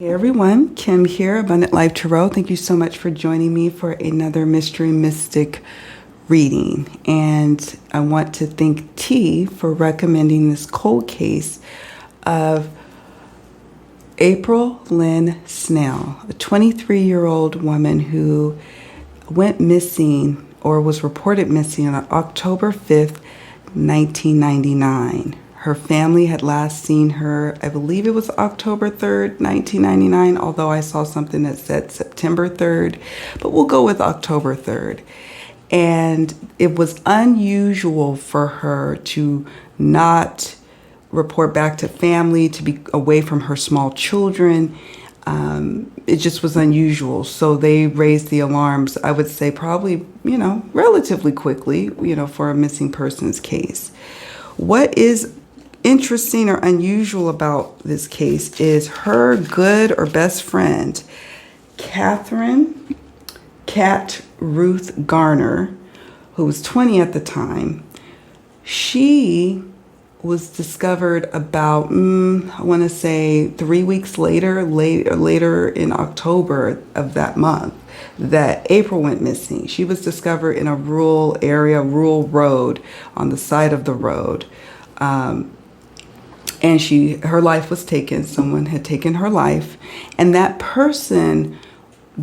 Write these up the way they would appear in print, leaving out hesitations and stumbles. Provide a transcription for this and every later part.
Hey everyone, Kim here, Abundant Life Tarot. Thank you so much for joining me for another Mystery Mystic reading. And I want to thank T for recommending this cold case of April Lynne Snell, a 23-year-old woman who went missing or was reported missing on October 5th, 1999. Her family had last seen her, I believe it was October 3rd, 1999, although I saw something that said September 3rd, but we'll go with October 3rd. And it was unusual for her to not report back to family, to be away from her small children. It just was unusual. So they raised the alarms, I would say probably, relatively quickly, for a missing persons case. What is interesting or unusual about this case is her good or best friend, Catharyn, Ruth Garner, who was 20 at the time. She was discovered about, I want to say 3 weeks later in October of that month, that April went missing. She was discovered in a rural area, rural road, on the side of the road. And her life was taken. Someone had taken her life. And that person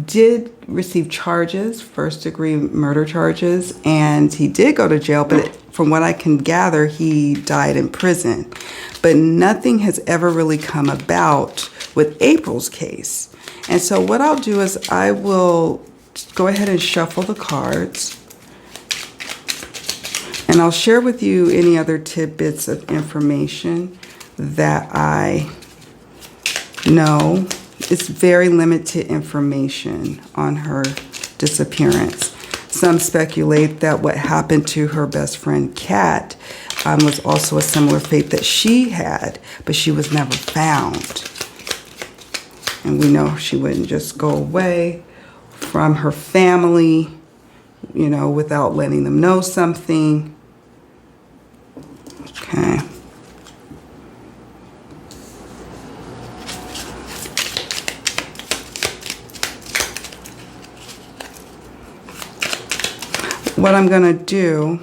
did receive charges, first-degree murder charges, and he did go to jail, but from what I can gather, he died in prison. But nothing has ever really come about with April's case. And so what I'll do is I will go ahead and shuffle the cards, and I'll share with you any other tidbits of information that I know. It's very limited information on her disappearance. Some speculate that what happened to her best friend Kat was also a similar fate that she had, but she was never found. And we know she wouldn't just go away from her family, without letting them know something. Okay. What I'm going to do,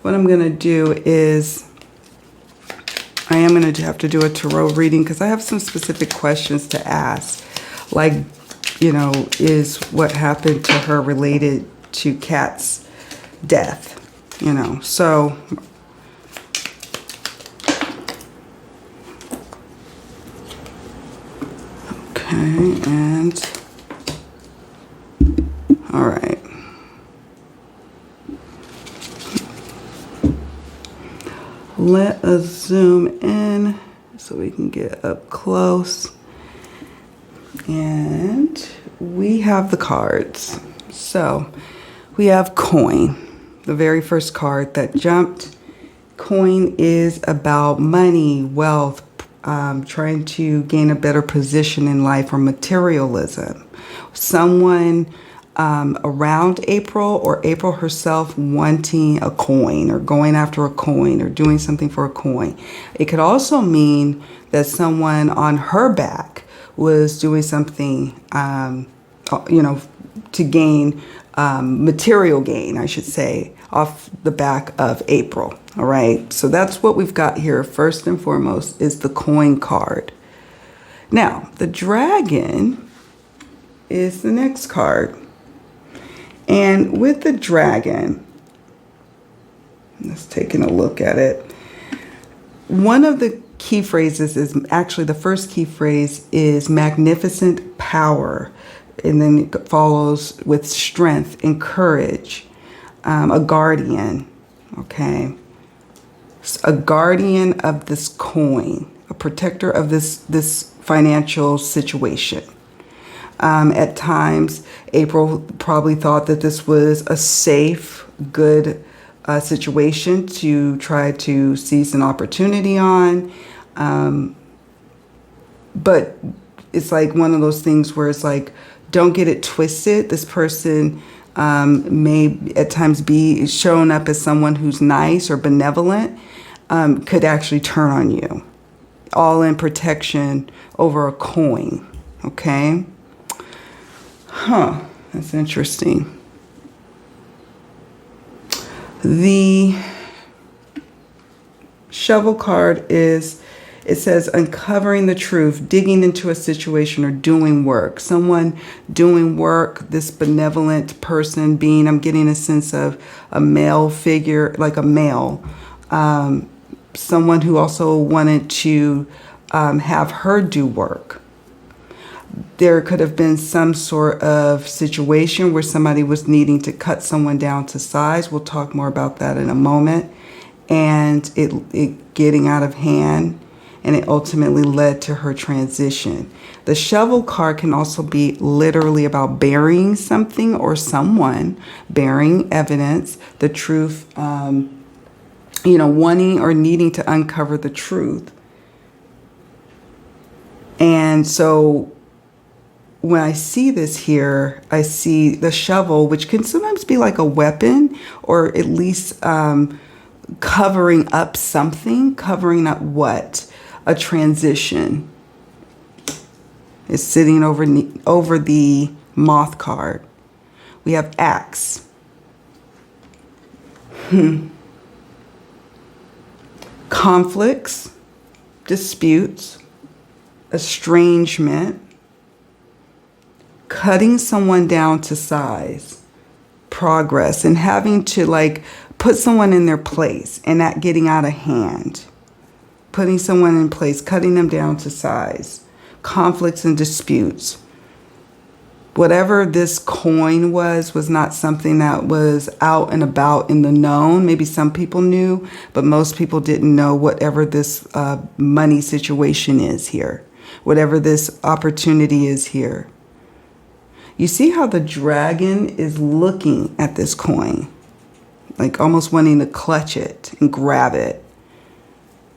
what I'm going to do is I am going to have to do a tarot reading because I have some specific questions to ask. Like, is what happened to her related to Kat's death? So okay, and all right. Let us zoom in so we can get up close. And we have the cards. So we have coin, the very first card that jumped. Coin is about money, wealth, trying to gain a better position in life, or materialism. Someone around April, or April herself, wanting a coin or going after a coin or doing something for a coin. It could also mean that someone on her back was doing something, to gain material gain, I should say, off the back of April. All right. So that's what we've got here. First and foremost is the coin card. Now, the dragon is the next card. And with the dragon, let's taking a look at it. One of the key phrases is actually, the first key phrase is magnificent power. And then it follows with strength and courage. A guardian, okay? A guardian of this coin, a protector of this financial situation. At times, April probably thought that this was a safe, good situation to try to seize an opportunity on. But it's like one of those things where it's like, don't get it twisted. This person may at times be shown up as someone who's nice or benevolent, could actually turn on you all in protection over a coin. Okay. That's interesting. The shovel card is, it says uncovering the truth, digging into a situation, or doing work. Someone doing work, this benevolent person being, I'm getting a sense of a male figure, like a male. Someone who also wanted to have her do work. There could have been some sort of situation where somebody was needing to cut someone down to size. We'll talk more about that in a moment. And it getting out of hand, and it ultimately led to her transition. The shovel card can also be literally about burying something or someone, burying evidence, the truth, wanting or needing to uncover the truth. And so when I see this here, I see the shovel, which can sometimes be like a weapon, or at least covering up something. Covering up what? A transition. It's sitting over the moth card. We have axe. Conflicts, disputes, estrangement, cutting someone down to size, progress, and having to like put someone in their place and not getting out of hand. Putting someone in place, cutting them down to size, conflicts and disputes. Whatever this coin was not something that was out and about in the known. Maybe some people knew, but most people didn't know whatever this money situation is here, whatever this opportunity is here. You see how the dragon is looking at this coin, like almost wanting to clutch it and grab it,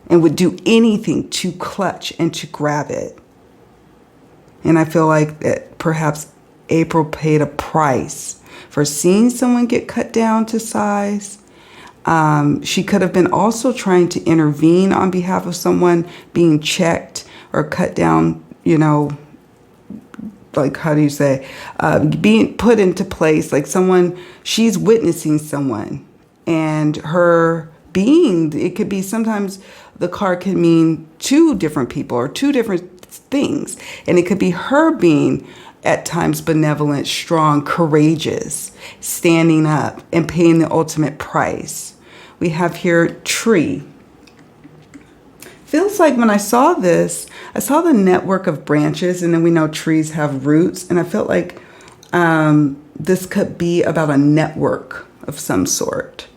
and would do anything to clutch and to grab it. And I feel like that perhaps April paid a price for seeing someone get cut down to size. She could have been also trying to intervene on behalf of someone being checked or cut down, like, how do you say, being put into place, like someone, she's witnessing someone, and her being, it could be, sometimes the card can mean two different people or two different things, and it could be her being at times benevolent, strong, courageous, standing up and paying the ultimate price. We have here tree. Feels like when I saw this, I saw the network of branches, and then we know trees have roots, and I felt like this could be about a network of some sort.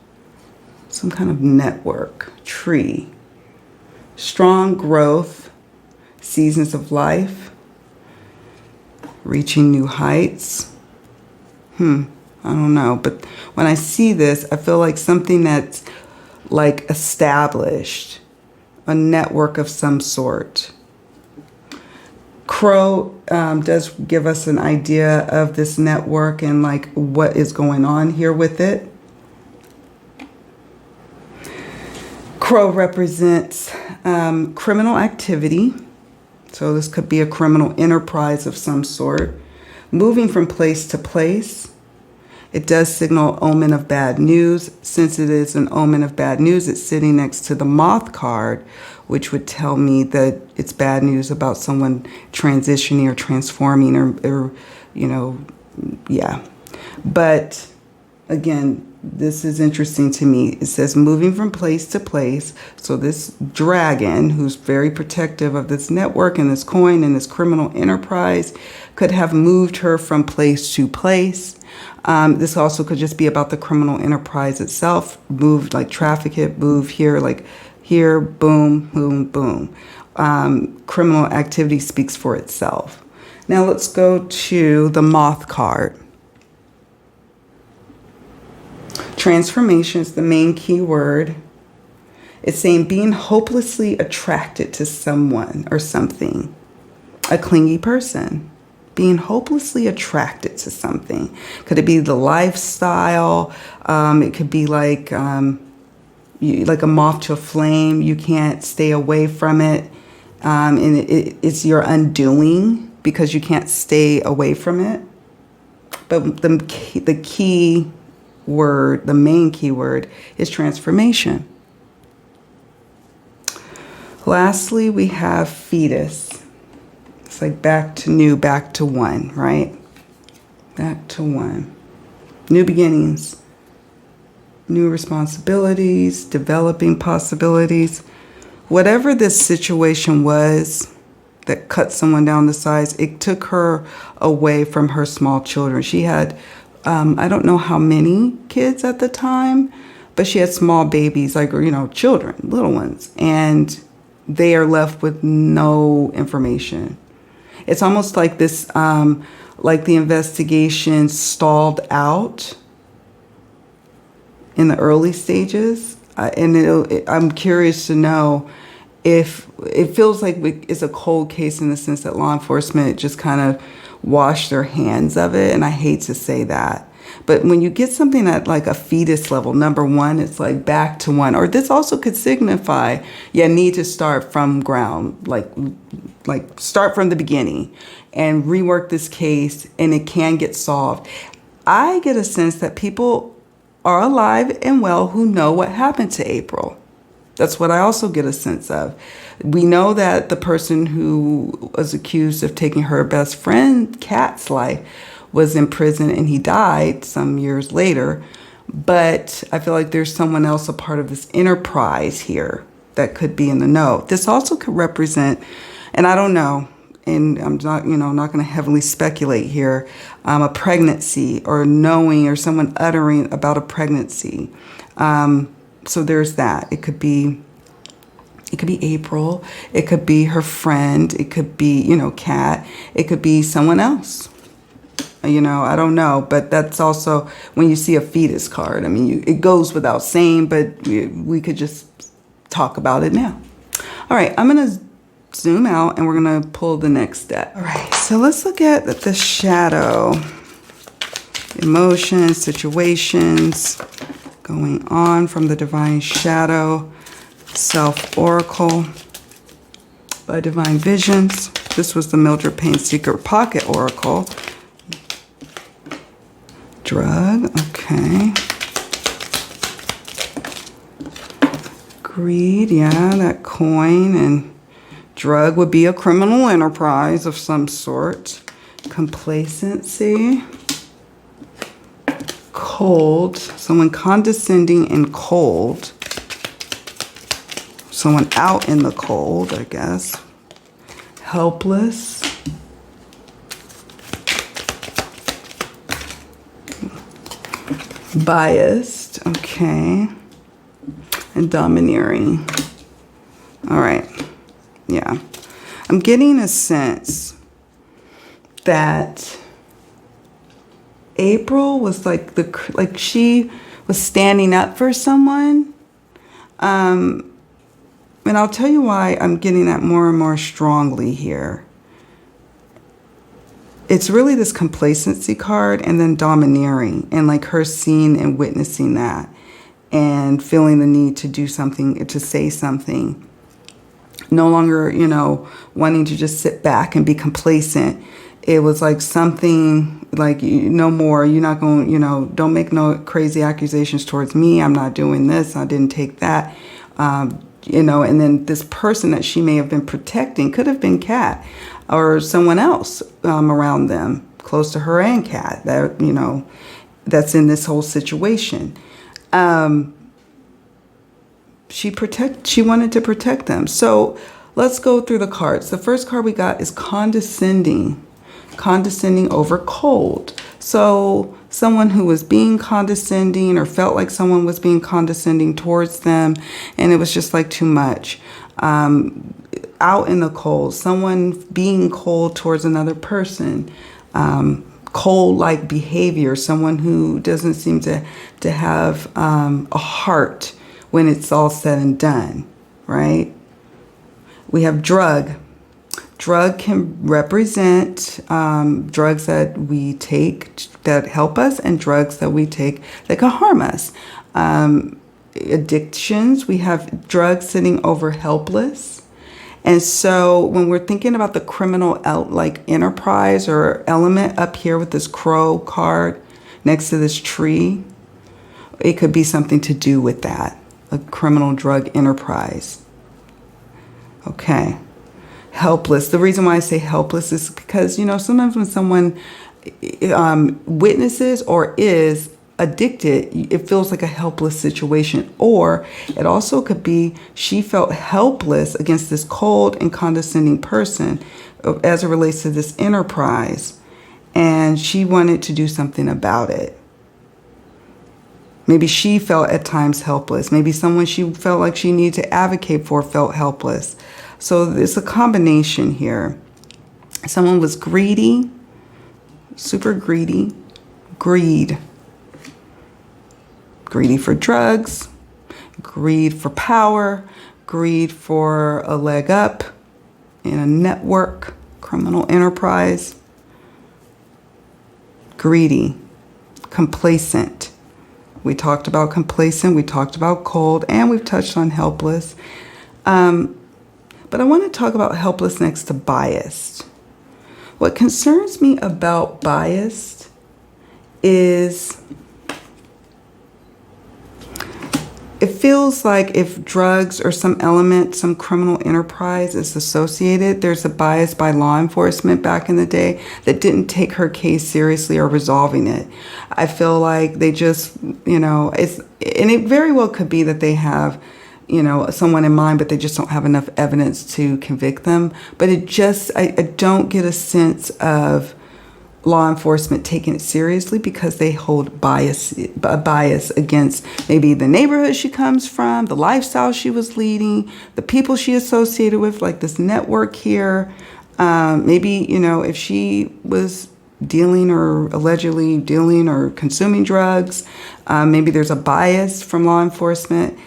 Some kind of network. Tree. Strong growth. Seasons of life. Reaching new heights. I don't know. But when I see this, I feel like something that's like established. A network of some sort. Crow does give us an idea of this network and like what is going on here with it. Crow represents criminal activity. So this could be a criminal enterprise of some sort. Moving from place to place. It does signal omen of bad news. Since it is an omen of bad news, it's sitting next to the moth card, which would tell me that it's bad news about someone transitioning or transforming or yeah. But again, this is interesting to me. It says moving from place to place. So this dragon, who's very protective of this network and this coin and this criminal enterprise, could have moved her from place to place. This also could just be about the criminal enterprise itself. Moved, like traffic it, move here, like here, boom, boom, boom. Criminal activity speaks for itself. Now let's go to the moth card. Transformation is the main key word. It's saying being hopelessly attracted to someone or something. A clingy person. Being hopelessly attracted to something. Could it be the lifestyle? It could be like a moth to a flame. You can't stay away from it. And it's your undoing because you can't stay away from it. But the key word, the main key word, is transformation. Lastly, we have fetus. It's like back to new, back to one, right? Back to one. New beginnings, new responsibilities, developing possibilities. Whatever this situation was that cut someone down to size, it took her away from her small children. She had, I don't know how many kids at the time, but she had small babies, like, children, little ones, and they are left with no information. It's almost like this, like the investigation stalled out in the early stages. I'm curious to know if it feels like it's a cold case in the sense that law enforcement just kind of washed their hands of it. And I hate to say that. But when you get something at like a fetus level, number one, it's like back to one. Or this also could signify, need to start from ground, like start from the beginning and rework this case, and it can get solved. I get a sense that people are alive and well who know what happened to April. That's what I also get a sense of. We know that the person who was accused of taking her best friend, Kat's life, was in prison, and he died some years later. But I feel like there's someone else a part of this enterprise here that could be in the know. This also could represent, and I don't know, and I'm not, not going to heavily speculate here, a pregnancy or knowing or someone uttering about a pregnancy. So there's that. It could be April. It could be her friend. It could be, Kat. It could be someone else. I don't know. But that's also when you see a fetus card. I mean, it goes without saying, but we could just talk about it now. All right, I'm going to zoom out and we're going to pull the next step. All right, so let's look at the shadow. Emotions, situations going on from the Divine Shadow, Self-Oracle by Divine Visions. This was the Mildred Payne Secret Pocket Oracle. Drug, okay. Greed, that coin, and drug would be a criminal enterprise of some sort. Complacency. Cold, someone condescending and cold. Someone out in the cold, I guess. Helpless. Biased, okay. And domineering. All right, I'm getting a sense that April was like she was standing up for someone. And I'll tell you why I'm getting that more and more strongly here. It's really this complacency card and then domineering, and like her seeing and witnessing that and feeling the need to do something, to say something. No longer, wanting to just sit back and be complacent. It was like something like, no more, you're not going, don't make no crazy accusations towards me. I'm not doing this. I didn't take that. And then this person that she may have been protecting could have been Kat or someone else around them, close to her and Kat, that, that's in this whole situation. She wanted to protect them. So let's go through the cards. The first card we got is condescending over cold. So someone who was being condescending or felt like someone was being condescending towards them, and it was just like too much. Out in the cold, someone being cold towards another person. Cold-like behavior, someone who doesn't seem to have a heart when it's all said and done, right? We have drug. Drug can represent drugs that we take that help us and drugs that we take that can harm us. Addictions, we have drugs sitting over helpless. And so when we're thinking about the criminal like enterprise or element up here with this crow card next to this tree, it could be something to do with that, a criminal drug enterprise. Okay. Helpless. The reason why I say helpless is because, you know, sometimes when someone witnesses or is addicted, it feels like a helpless situation. Or it also could be she felt helpless against this cold and condescending person as it relates to this enterprise, and she wanted to do something about it. Maybe she felt at times helpless. Maybe someone she felt like she needed to advocate for felt helpless. So it's a combination here. Someone was greedy, super greedy, greed for drugs, greed for power, greed for a leg up in a network, criminal enterprise, greedy, complacent. We talked about complacent, we talked about cold, and we've touched on helpless. But I want to talk about helpless next to biased. What concerns me about biased is it feels like if drugs or some element, some criminal enterprise is associated, there's a bias by law enforcement back in the day that didn't take her case seriously or resolving it. I feel like they just, you know, and it very well could be that they have, you know, someone in mind, but they just don't have enough evidence to convict them. But it just, I don't get a sense of law enforcement taking it seriously because they hold a bias against maybe the neighborhood she comes from, the lifestyle she was leading, the people she associated with, like this network here. Maybe, you know, if she was dealing or allegedly dealing or consuming drugs, maybe there's a bias from law enforcement.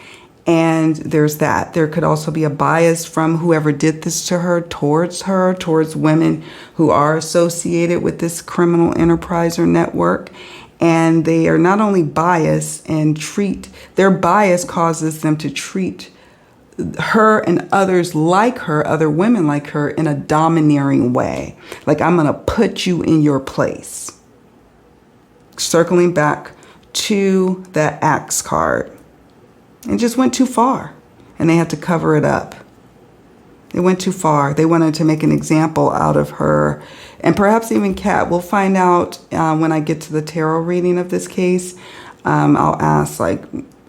And there's that. There could also be a bias from whoever did this to her, towards women who are associated with this criminal enterprise or network. And they are not only biased and their bias causes them to treat her and others like her, other women like her, in a domineering way. Like, I'm going to put you in your place. Circling back to that axe card. It just went too far, and they had to cover it up. They went too far. They wanted to make an example out of her, and perhaps even Kat. We'll find out when I get to the tarot reading of this case. I'll ask like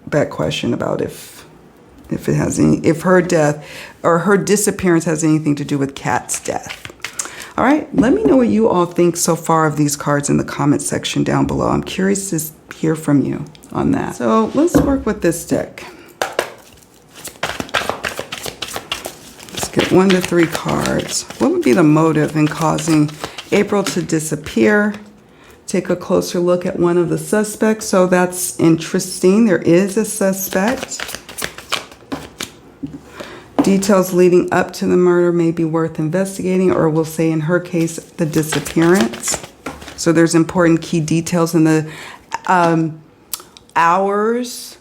that question about if her death or her disappearance has anything to do with Kat's death. All right, let me know what you all think so far of these cards in the comment section down below. I'm curious to hear from you on that. So let's work with this deck. Let's get 1 to 3 cards. What would be the motive in causing April to disappear? Take a closer look at one of the suspects. So that's interesting. There is a suspect. Details leading up to the murder may be worth investigating, or we'll say in her case, the disappearance. So there's important key details in the hours,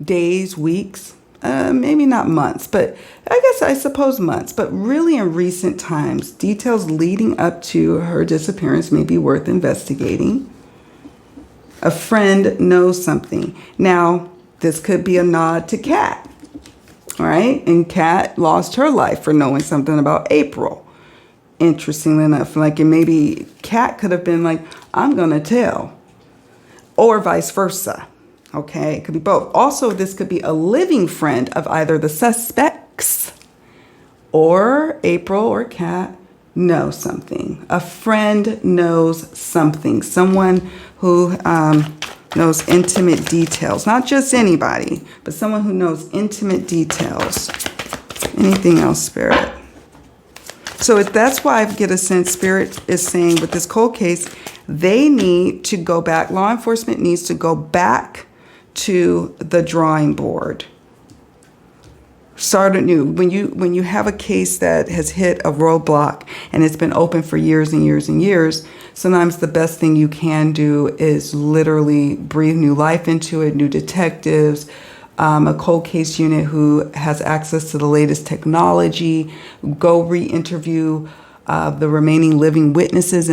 days, weeks, maybe not months, but I suppose months, but really in recent times, details leading up to her disappearance may be worth investigating. A friend knows something. Now, this could be a nod to Kat. All right, and Kat lost her life for knowing something about April. Interestingly enough, like, and maybe Kat could have been like, I'm going to tell, or vice versa. Okay, it could be both. Also, this could be a living friend of either the suspects or April or Kat knows something. A friend knows something. Someone who knows intimate details. Not just anybody, but someone who knows intimate details. Anything else, Spirit? So that's why I get a sense Spirit is saying with this cold case, they need to go back. Law enforcement needs to go back to the drawing board. Start anew. When you have a case that has hit a roadblock and it's been open for years and years and years, sometimes the best thing you can do is literally breathe new life into it, new detectives, a cold case unit who has access to the latest technology, go re-interview the remaining living witnesses,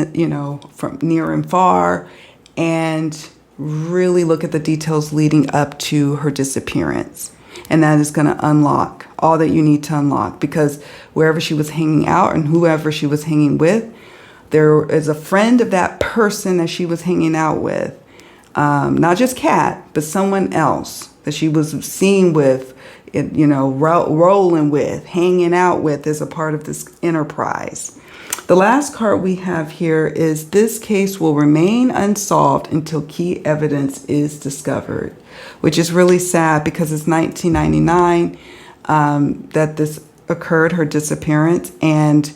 from near and far, and really look at the details leading up to her disappearance. And that is going to unlock all that you need to unlock, because wherever she was hanging out and whoever she was hanging with, there is a friend of that person that she was hanging out with. Not just Kat, but someone else that she was seen with, rolling with, hanging out with as a part of this enterprise. The last card we have here is this case will remain unsolved until key evidence is discovered, which is really sad because it's 1999 that this occurred, her disappearance, and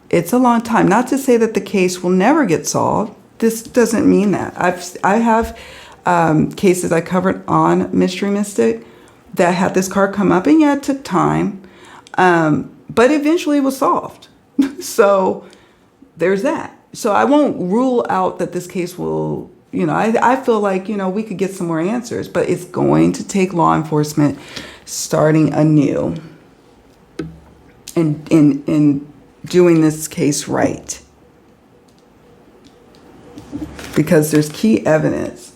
it's a long time. Not to say that the case will never get solved. This doesn't mean that. I have cases I covered on Mystery Mystic that had this card come up, and yeah, it took time, but eventually it was solved. So there's that. So I won't rule out that this case will, I feel like, we could get some more answers, but it's going to take law enforcement starting anew and in doing this case right. Because there's key evidence.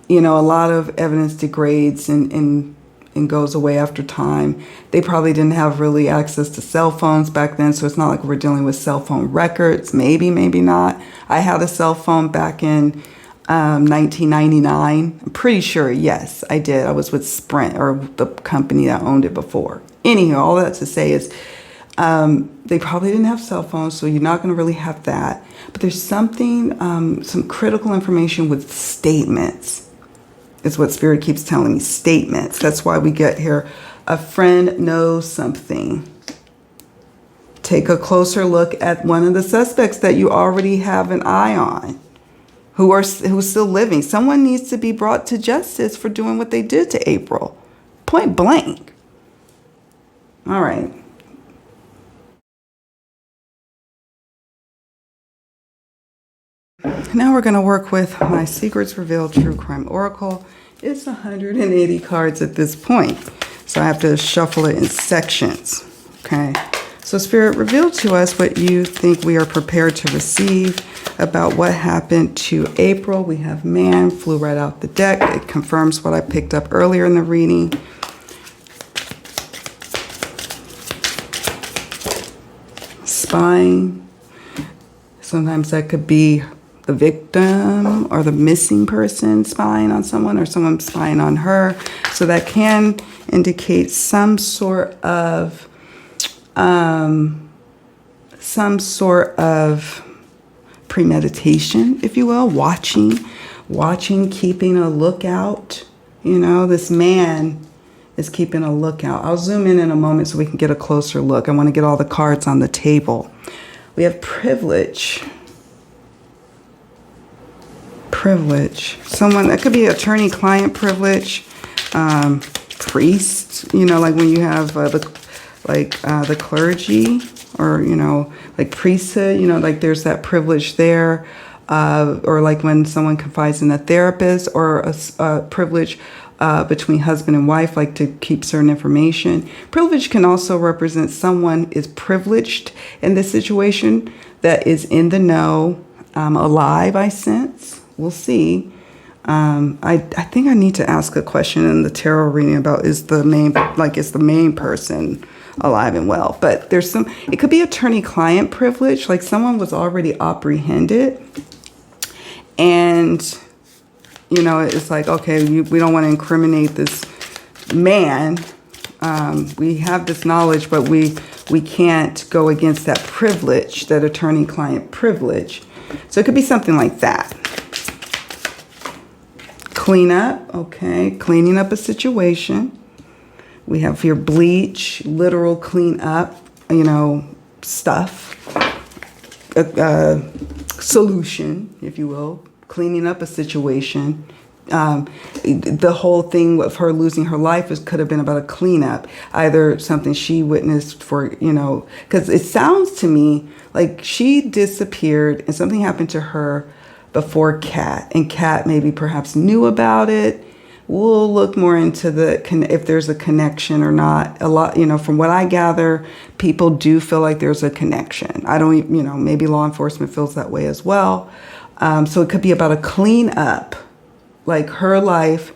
A lot of evidence degrades and goes away after time. They probably didn't have really access to cell phones back then, so it's not like we're dealing with cell phone records. Maybe not. I had a cell phone back in 1999. I'm pretty sure, yes, I did. I was with Sprint, or the company that owned it before. Anyhow, all that to say is they probably didn't have cell phones, so you're not going to really have that. But there's something, some critical information with statements. Is what Spirit keeps telling me, statements. That's why we get here. A friend knows something. Take a closer look at one of the suspects that you already have an eye on, who's still living. Someone needs to be brought to justice for doing what they did to April. Point blank. All right. Now we're going to work with my Secrets Revealed True Crime Oracle. It's 180 cards at this point, so I have to shuffle it in sections. Okay, so Spirit, reveal to us what you think we are prepared to receive about what happened to April. We have man, flew right out the deck. It confirms what I picked up earlier in the reading. Spying. Sometimes that could be the victim or the missing person spying on someone, or someone spying on her. So that can indicate some sort of premeditation, if you will, watching, keeping a lookout. This man is keeping a lookout. I'll zoom in a moment so we can get a closer look. I want to get all the cards on the table. We have privilege. Someone that could be attorney-client privilege, priest. Like when you have the clergy, or like priesthood. Like there's that privilege there, or like when someone confides in a therapist, or a privilege between husband and wife, like to keep certain information. Privilege can also represent someone is privileged in this situation, that is in the know, alive, I sense. We'll see. I think I need to ask a question in the tarot reading about is the main person alive and well. But there's it could be attorney-client privilege, like someone was already apprehended, and it's like, okay, we don't want to incriminate this man. We have this knowledge, but we can't go against that privilege, that attorney-client privilege. So it could be something like that. Clean up, okay, cleaning up a situation. We have here bleach, literal clean up, stuff. Solution, if you will, cleaning up a situation. The whole thing of her losing her life could have been about a cleanup, either something she witnessed for, because it sounds to me like she disappeared and something happened to her before Kat, and Kat maybe perhaps knew about it, We'll look more into if there's a connection or not. A lot, from what I gather, people do feel like there's a connection. I don't, maybe law enforcement feels that way as well. So it could be about a cleanup, like her life.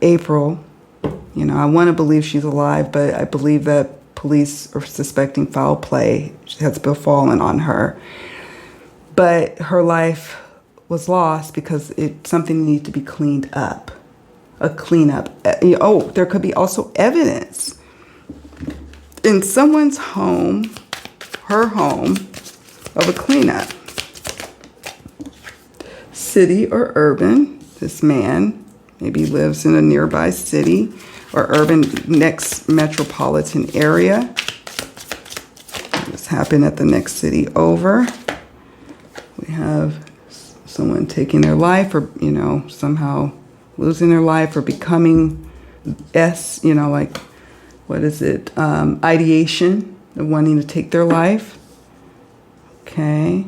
April, I want to believe she's alive, but I believe that police are suspecting foul play has befallen on her. But her life was lost because something needed to be cleaned up. A cleanup. There could be also evidence in someone's home, her home, of a cleanup. City or urban. This man maybe lives in a nearby city or urban next metropolitan area. This happened at the next city over. We have someone taking their life or, somehow losing their life or becoming ideation of wanting to take their life. Okay.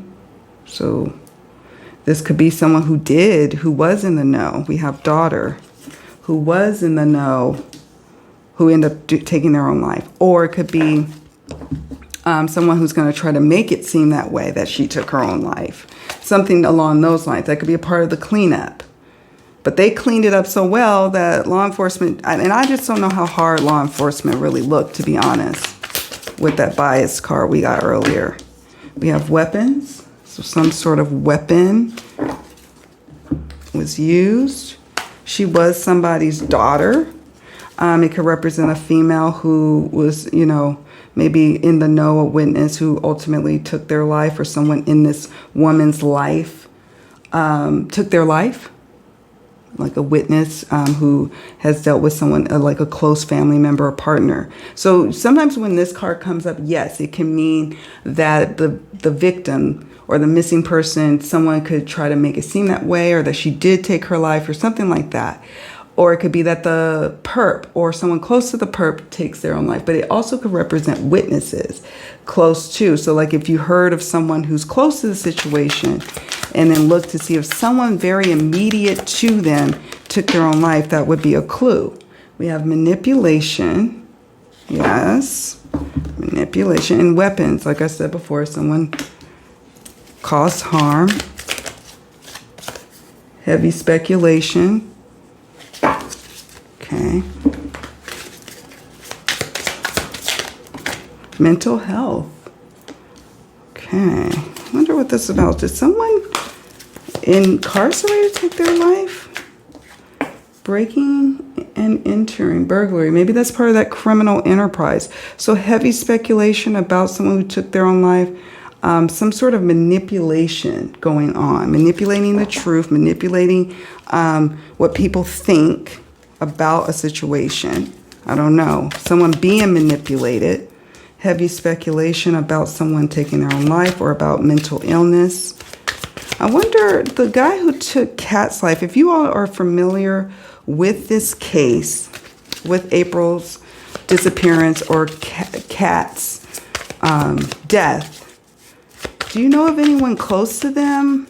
So this could be someone who was in the know. We have daughter who was in the know, who ended up taking their own life. Or it could be someone who's going to try to make it seem that way, that she took her own life. Something along those lines. That could be a part of the cleanup. But they cleaned it up so well that law enforcement, and I just don't know how hard law enforcement really looked, to be honest, with that biased card we got earlier. We have weapons. So some sort of weapon was used. She was somebody's daughter. It could represent a female who was, maybe in the know, a witness who ultimately took their life, or someone in this woman's life took their life, like a witness who has dealt with someone like a close family member or partner. So sometimes when this card comes up, yes, it can mean that the victim or the missing person, someone could try to make it seem that way, or that she did take her life or something like that. Or it could be that the perp or someone close to the perp takes their own life. But it also could represent witnesses close to. So like if you heard of someone who's close to the situation and then look to see if someone very immediate to them took their own life, that would be a clue. We have manipulation. Yes. Manipulation. And weapons. Like I said before, someone caused harm. Heavy speculation. Okay. Mental health. Okay. I wonder what this is about. Did someone incarcerated take their life? Breaking and entering, burglary. Maybe that's part of that criminal enterprise. So heavy speculation about someone who took their own life. Some sort of manipulation going on. Manipulating the truth. Manipulating what people think about a situation. I don't know. Someone being manipulated. Heavy speculation about someone taking their own life or about mental illness. I wonder, the guy who took Kat's life, if you all are familiar with this case, with April's disappearance or Kat's death, do you know of anyone close to them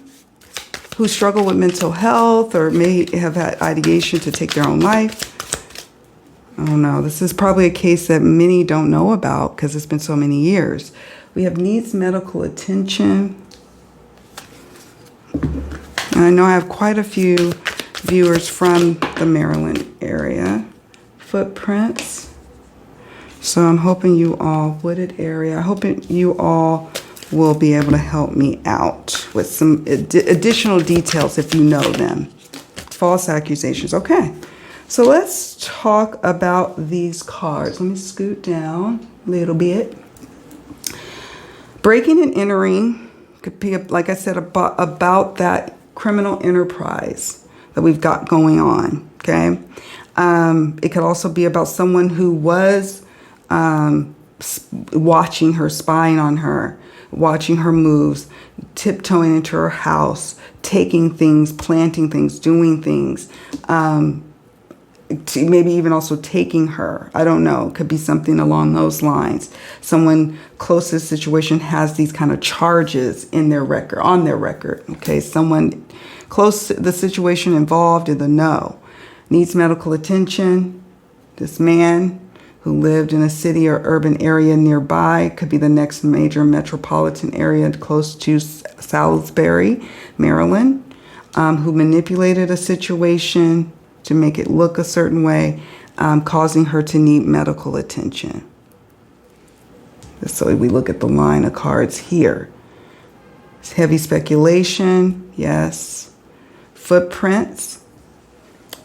who struggle with mental health or may have had ideation to take their own life? I don't know. This is probably a case that many don't know about because it's been so many years. We have needs medical attention. And I know I have quite a few viewers from the Maryland area. Footprints. So I'm hoping you all, wooded area, I'm hoping you all will be able to help me out with some additional details if you know them. False accusations. Okay. So let's talk about these cards. Let me scoot down a little bit. Breaking and entering could be, like I said, about that criminal enterprise that we've got going on. Okay. It could also be about someone who was watching her, spying on her, watching her moves, tiptoeing into her house, taking things, planting things, doing things, maybe even also taking her. I don't know. It could be something along those lines. Someone close to the situation has these kind of charges in their record, on their record. Okay, someone close to the situation, involved in the know. needs medical attention. This man who lived in a city or urban area nearby, could be the next major metropolitan area close to Salisbury, Maryland, who manipulated a situation to make it look a certain way, causing her to need medical attention. So we look at the line of cards here. It's heavy speculation, yes. Footprints.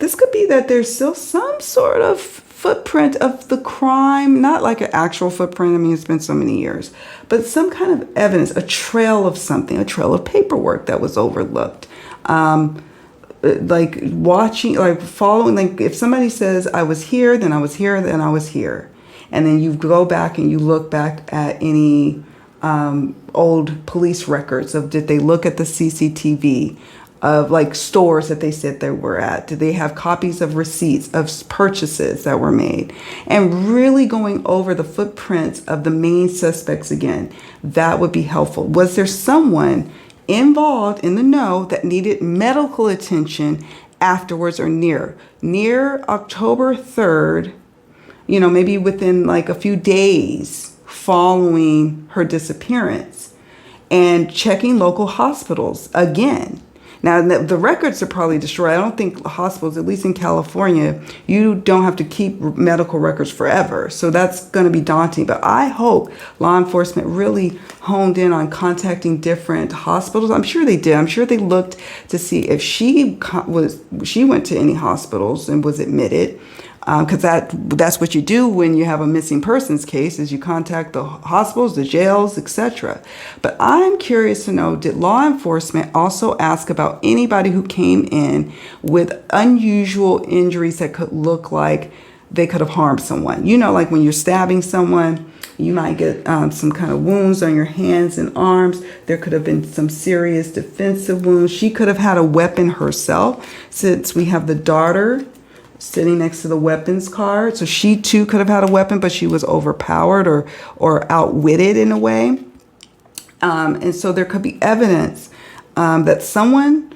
This could be that there's still some sort of footprint of the crime, not like an actual footprint, I mean, it's been so many years, but some kind of evidence, a trail of something, a trail of paperwork that was overlooked. Like watching, like following, like if somebody says, I was here, then I was here, then I was here. And then you go back and you look back at any old police records of, did they look at the CCTV of like stores that they said they were at? Did they have copies of receipts of purchases that were made? And really going over the footprints of the main suspects again, that would be helpful. Was there someone involved in the know that needed medical attention afterwards or near October 3rd, you know, maybe within like a few days following her disappearance, and checking local hospitals again? Now, the records are probably destroyed. I don't think hospitals, at least in California, you don't have to keep medical records forever. So that's going to be daunting. But I hope law enforcement really honed in on contacting different hospitals. I'm sure they did. I'm sure they looked to see if she went to any hospitals and was admitted. Because that's what you do when you have a missing persons case, is you contact the hospitals, the jails, etc. But I'm curious to know, did law enforcement also ask about anybody who came in with unusual injuries that could look like they could have harmed someone? You know, like when you're stabbing someone, you might get some kind of wounds on your hands and arms. There could have been some serious defensive wounds. She could have had a weapon herself, since we have the daughter sitting next to the weapons card. So she too could have had a weapon, but she was overpowered or outwitted in a way. And so there could be evidence that someone,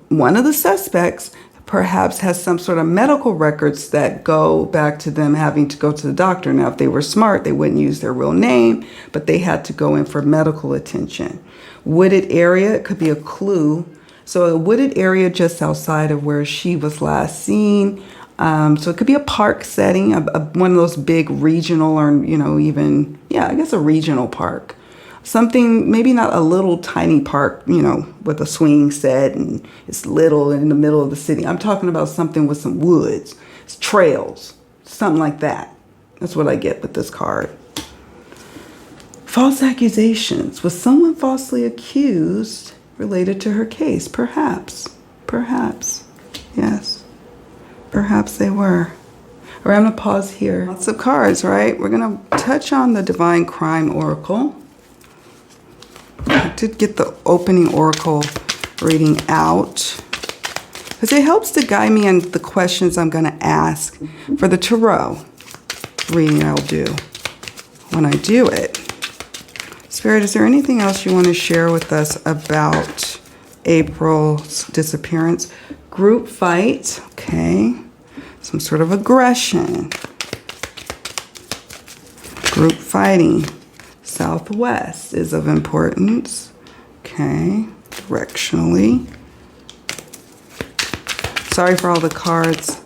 one of the suspects, perhaps has some sort of medical records that go back to them having to go to the doctor. Now, if they were smart, they wouldn't use their real name, but they had to go in for medical attention. Wooded area, it could be a clue. So a wooded area just outside of where she was last seen. So it could be a park setting, one of those big regional, or, you know, even, yeah, I guess a regional park. Something, maybe not a little tiny park, you know, with a swing set and it's little in the middle of the city. I'm talking about something with some woods, trails, something like that. That's what I get with this card. False accusations. Was someone falsely accused related to her case? Perhaps. Perhaps. Yes. Perhaps they were. All right, I'm going to pause here. Lots of cards, right? We're going to touch on the Divine Crime Oracle. I did get the opening oracle reading out, because it helps to guide me in the questions I'm going to ask for the tarot reading I'll do when I do it. Spirit, is there anything else you want to share with us about April's disappearance? Group fight, okay. Some sort of aggression. Group fighting. Southwest is of importance. Okay, directionally. Sorry for all the cards.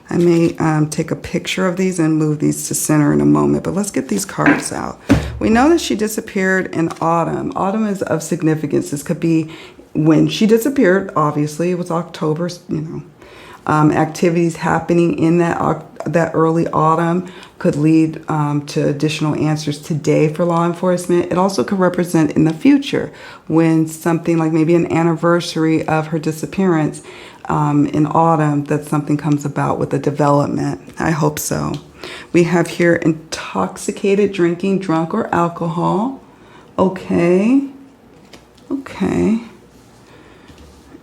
I may take a picture of these and move these to center in a moment, but let's get these cards out. We know that she disappeared in autumn. Autumn is of significance. This could be when she disappeared. Obviously, it was October, you know. Activities happening in that early autumn could lead to additional answers today for law enforcement. It also could represent in the future when something like maybe an anniversary of her disappearance in autumn, that something comes about with a development. I hope so. We have here intoxicated, drinking, drunk, or alcohol. Okay. Okay.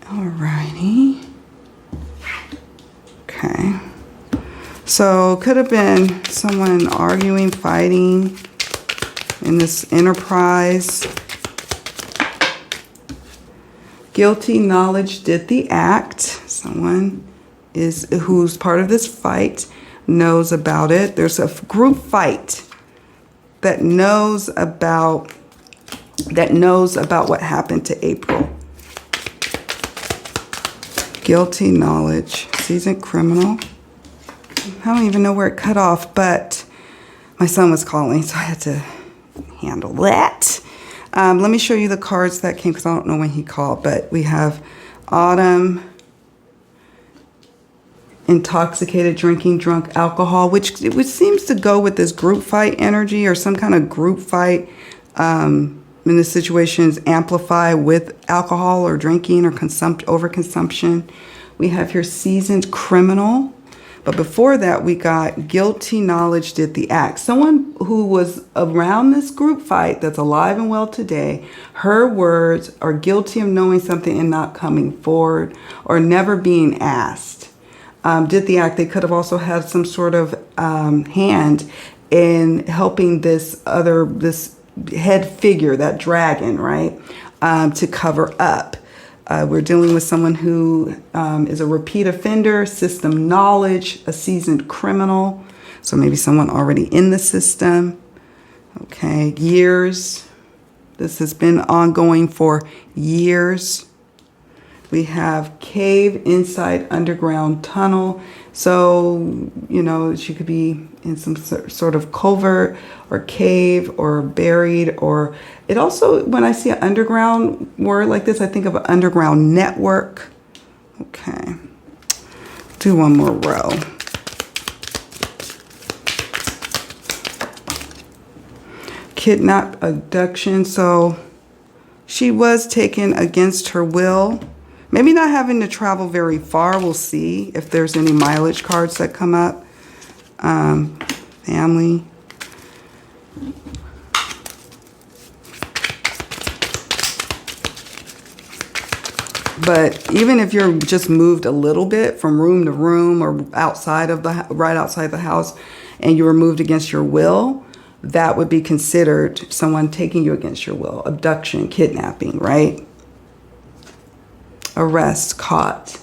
Alrighty. Okay. So could have been someone arguing, fighting in this enterprise. Guilty knowledge did the act. Someone who's part of this fight knows about it. There's a group fight that knows about what happened to April. Guilty knowledge, seasoned criminal. I don't even know where it cut off, but my son was calling, so I had to handle that. Let me show you the cards that came, because I don't know when he called, but we have Autumn, intoxicated, drinking, drunk, alcohol, which seems to go with this group fight energy, or some kind of group fight in the situations amplify with alcohol or drinking or overconsumption. We have here seasoned criminal. But before that, we got guilty knowledge did the act. Someone who was around this group fight that's alive and well today, her words are guilty of knowing something and not coming forward or never being asked. Did the act. They could have also had some sort of hand in helping this head figure, that dragon, right, to cover up. We're dealing with someone who is a repeat offender, system knowledge, a seasoned criminal. So maybe someone already in the system. Okay, years. This has been ongoing for years. We have cave, inside, underground tunnel. So, you know, she could be in some sort of covert or cave or buried, or it also, when I see an underground word like this, I think of an underground network. Okay. Do one more row. Kidnap, abduction. So she was taken against her will. Maybe not having to travel very far. We'll see if there's any mileage cards that come up. Family. But even if you're just moved a little bit from room to room or outside of right outside the house, and you were moved against your will, that would be considered someone taking you against your will. Abduction, kidnapping, right? Arrest, caught.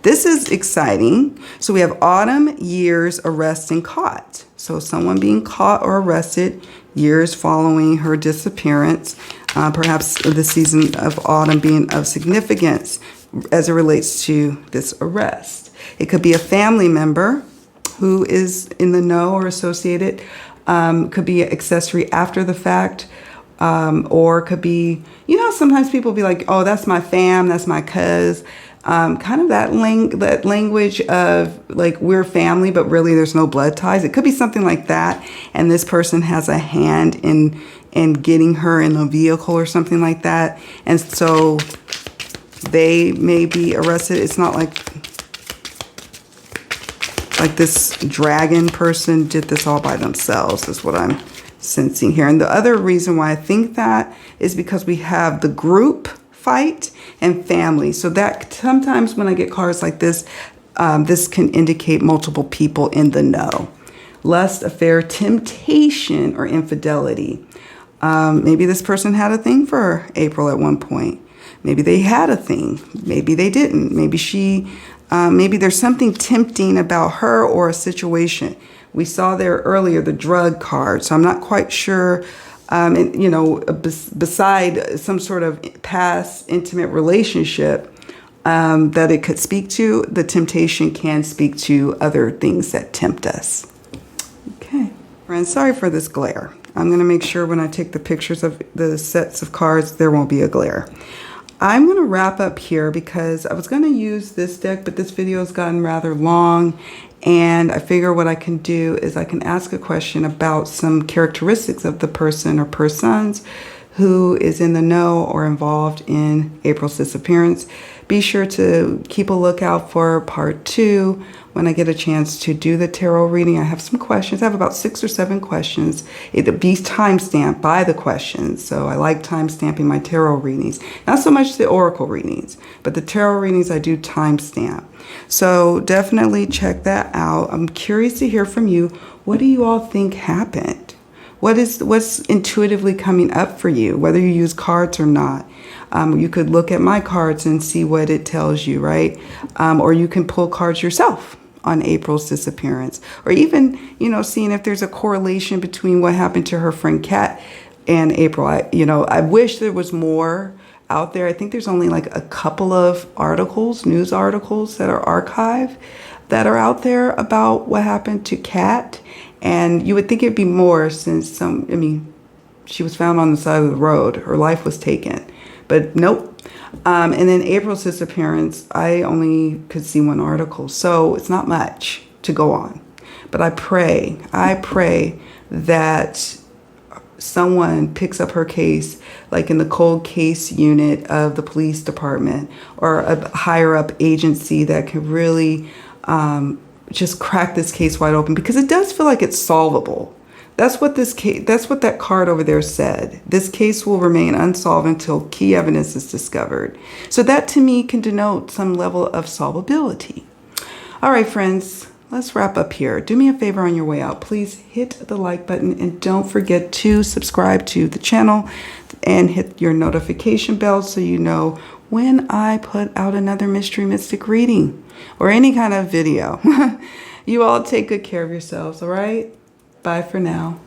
This is exciting. So we have autumn, years, arrest, and caught. So someone being caught or arrested years following her disappearance. Perhaps the season of autumn being of significance as it relates to this arrest. It could be a family member who is in the know or associated. Could be an accessory after the fact. Or could be, you know, sometimes people be like, oh, that's my fam, that's my cuz. Kind of that language of like, we're family, but really there's no blood ties. It could be something like that. And this person has a hand in getting her in a vehicle or something like that. And so they may be arrested. It's not like this dragon person did this all by themselves, is what I'm sensing here. And the other reason why I think that is because we have the group fight and family. So that sometimes when I get cards like this, this can indicate multiple people in the know. Lust, affair, temptation, or infidelity. Maybe this person had a thing for April at one point. Maybe they had a thing. Maybe they didn't. Maybe there's something tempting about her or a situation. We saw there earlier the drug card, so I'm not quite sure, you know, beside some sort of past intimate relationship that it could speak to, the temptation can speak to other things that tempt us. Okay. Friends, sorry for this glare. I'm going to make sure when I take the pictures of the sets of cards, there won't be a glare. I'm going to wrap up here because I was going to use this deck, but this video has gotten rather long. And I figure what I can do is I can ask a question about some characteristics of the person or persons who is in the know or involved in April's disappearance. Be sure to keep a lookout for part 2 when I get a chance to do the tarot reading. I have some questions. I have about 6 or 7 questions. It'll be time-stamped by the questions. So I like time-stamping my tarot readings. Not so much the oracle readings, but the tarot readings I do time-stamp. So definitely check that out. I'm curious to hear from you. What do you all think happened? What's intuitively coming up for you, whether you use cards or not. You could look at my cards and see what it tells you, right? Or you can pull cards yourself on April's disappearance, or even, seeing if there's a correlation between what happened to her friend Kat and April. I wish there was more out there. I think there's only like a couple of articles, news articles that are archived that are out there about what happened to Kat. And you would think it'd be more since she was found on the side of the road. Her life was taken, but nope. And then April's disappearance, I only could see one article. So it's not much to go on, but I pray that someone picks up her case, like in the cold case unit of the police department, or a higher up agency that could really just crack this case wide open, because it does feel like it's solvable. That's what that card over there said. This case will remain unsolved until key evidence is discovered. So that to me can denote some level of solvability. All right, friends, let's wrap up here. Do me a favor on your way out. Please hit the like button and don't forget to subscribe to the channel and hit your notification bell so you know when I put out another Mystery Mystic reading or any kind of video. You all take good care of yourselves, all right? Bye for now.